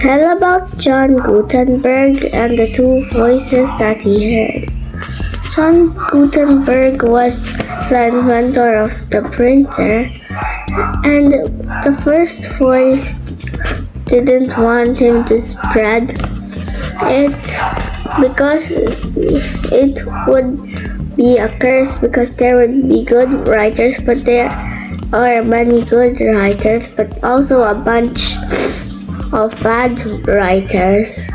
Tell about John Gutenberg and the two voices that he heard. John Gutenberg was the inventor of the printer, and the first voice didn't want him to spread it because it would be a curse, because there would be good writers, but there are many good writers, but also a bunch of bad writers.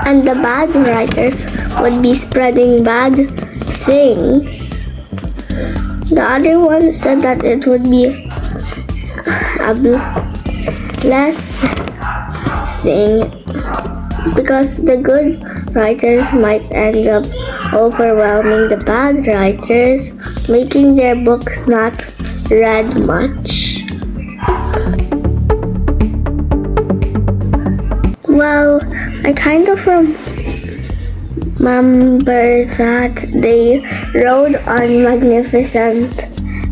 And the bad writers would be spreading bad things. The other one said that it would be a blessing because the good writers might end up overwhelming the bad writers, making their books not read much. Well, I kind of remember that they rode on magnificent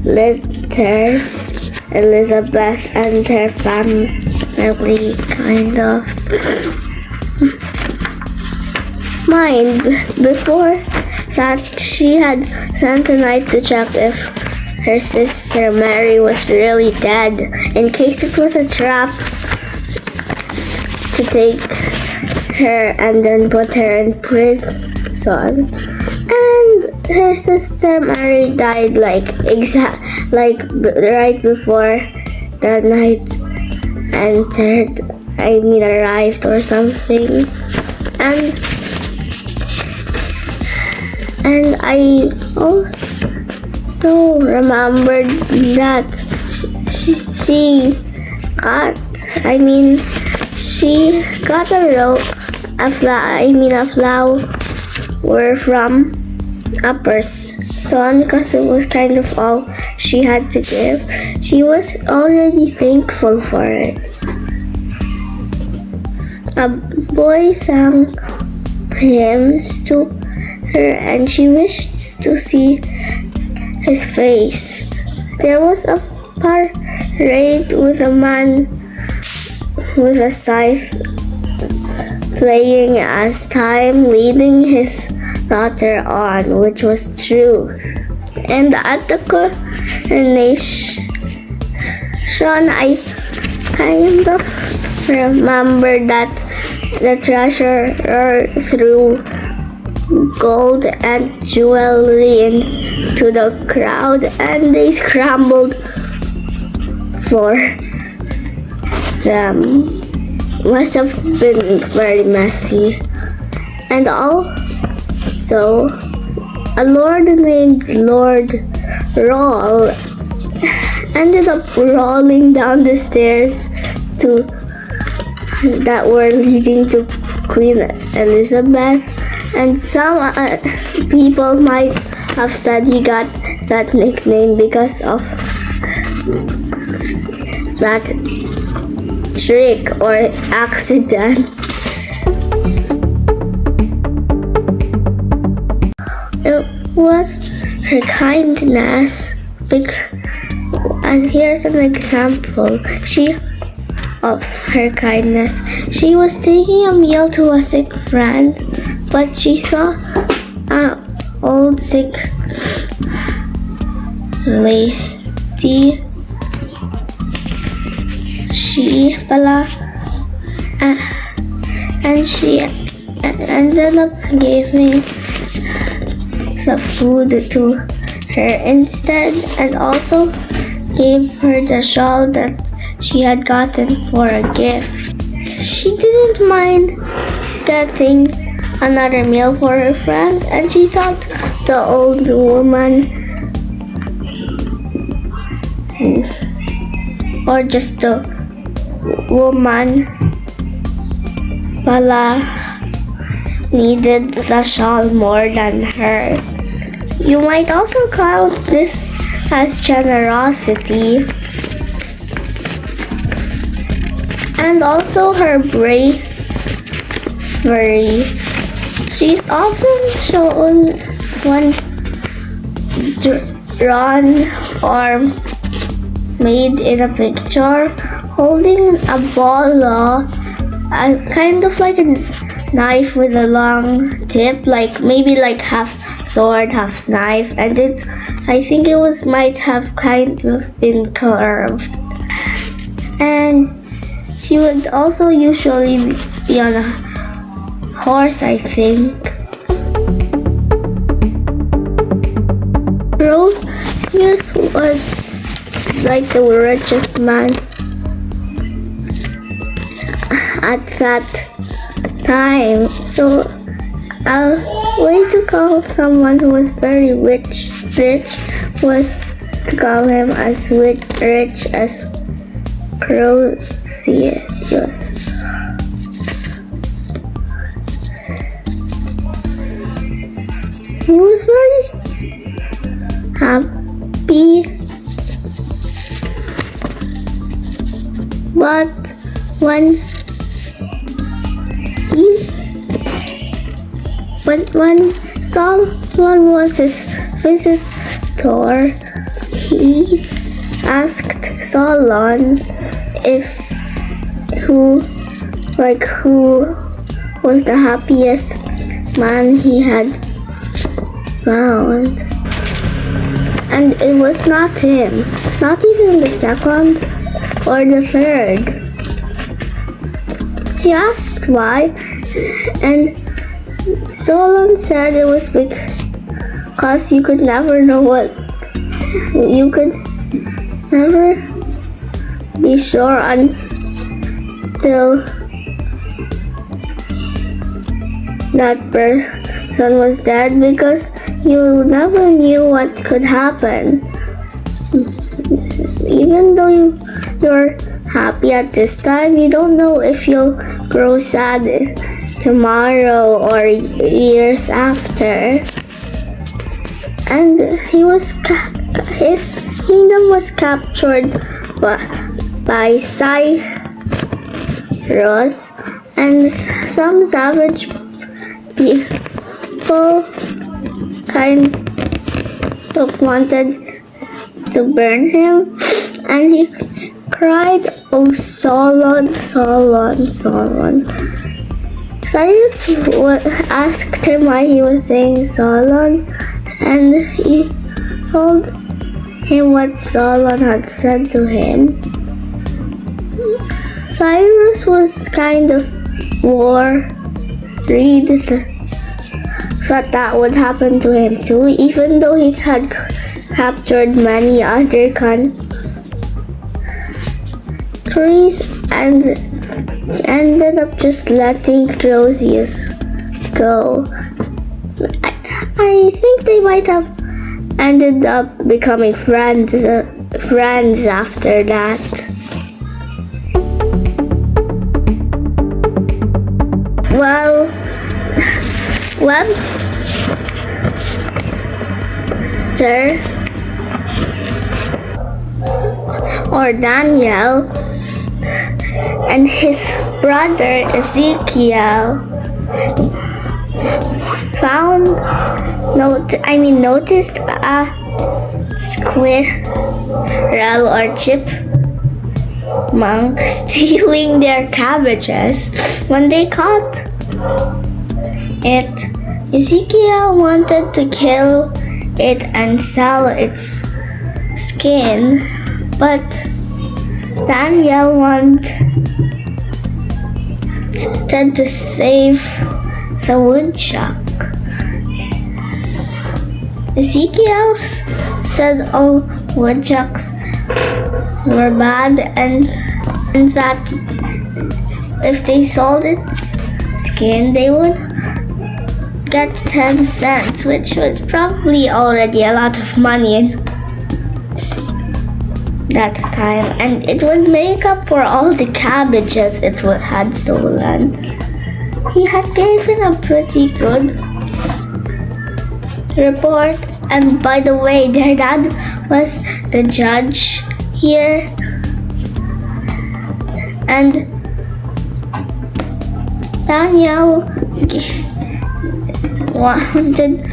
litters, Elizabeth and her family, kind of. Mind, before that, she had sent a knight to check if her sister Mary was really dead, in case it was a trap to take her and then put her in prison. And her sister Mary died right before the knight arrived or something. And I also remembered that she got a flower from a person because it was kind of all she had to give. She was already thankful for it. A boy sang hymns to her and she wished to see his face. There was a parade with a man with a scythe playing as time, leading his daughter on, which was truth. And at the coronation, I kind of remember that the treasurer threw gold and jewelry into the crowd, and they scrambled for them. Must have been very messy. And also, a lord named Lord Roll ended up rolling down the stairs that were leading to Queen Elizabeth, and some people might have said he got that nickname because of that trick or accident. It was her kindness, and here's an example of her kindness. She was taking a meal to a sick friend, but she saw an old sick lady. And she ended up giving the food to her instead, and also gave her the shawl that she had gotten for a gift. She didn't mind getting another meal for her friend, and she thought the old woman, or just the woman, needed the shawl more than her. You might also count this as generosity. And also her bravery. She's often shown when drawn arm made in a picture, holding a ball, kind of like a knife with a long tip, maybe half sword, half knife, and I think it might have kind of been curved. And she would also usually be on a horse, I think. Proteus was like the richest man at that time, so a way to call someone who was very rich was to call him as rich as Proteus. He was very happy, but when Solomon was his visitor, he asked Solomon who was the happiest man he had found. And it was not him, not even the second or the third. He asked why, and Solon said it was because you could never know you could never be sure until that person was dead, because you never knew what could happen. Even though you're happy at this time, you don't know if you'll grow sad tomorrow or years after. And his kingdom was captured by Cyrus, and some savage people kind of wanted to burn him, and he cried, "Oh, Solon, Solon, Solon." Cyrus asked him why he was saying Solon, and he told him what Solon had said to him. Cyrus was kind of worried that would happen to him too, even though he had captured many other countries and ended up just letting Croesus go. I think they might have ended up becoming friends after that. Well, Webster or Daniel and his brother Ezekiel noticed a squirrel or chipmunk stealing their cabbages. When they caught it, Ezekiel wanted to kill it and sell its skin, but Daniel wanted to save the woodchuck. Ezekiel said all woodchucks were bad and that if they sold its skin, they would get 10 cents, which was probably already a lot of money in that time, and it would make up for all the cabbages it had stolen. He had given a pretty good report, and by the way, their dad was the judge here, and Daniel wanted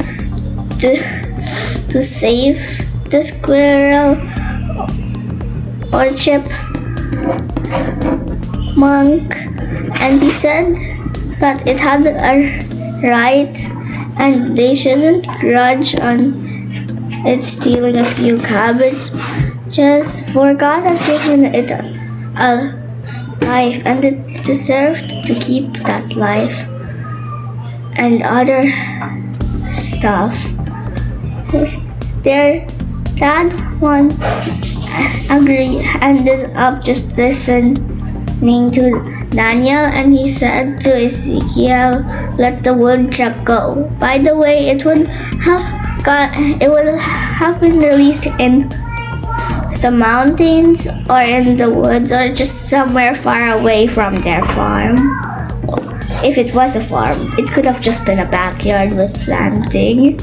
to save the squirrel or chipmunk, and he said that it had a right and they shouldn't grudge on it stealing a few cabbages, for God had given it a life and it deserved to keep that life and other stuff. Their dad one ended up just listening to Daniel, and he said to Ezekiel, "Let the woodchuck go." By the way, it would have been released in the mountains or in the woods or just somewhere far away from their farm. If it was a farm, it could have just been a backyard with planting.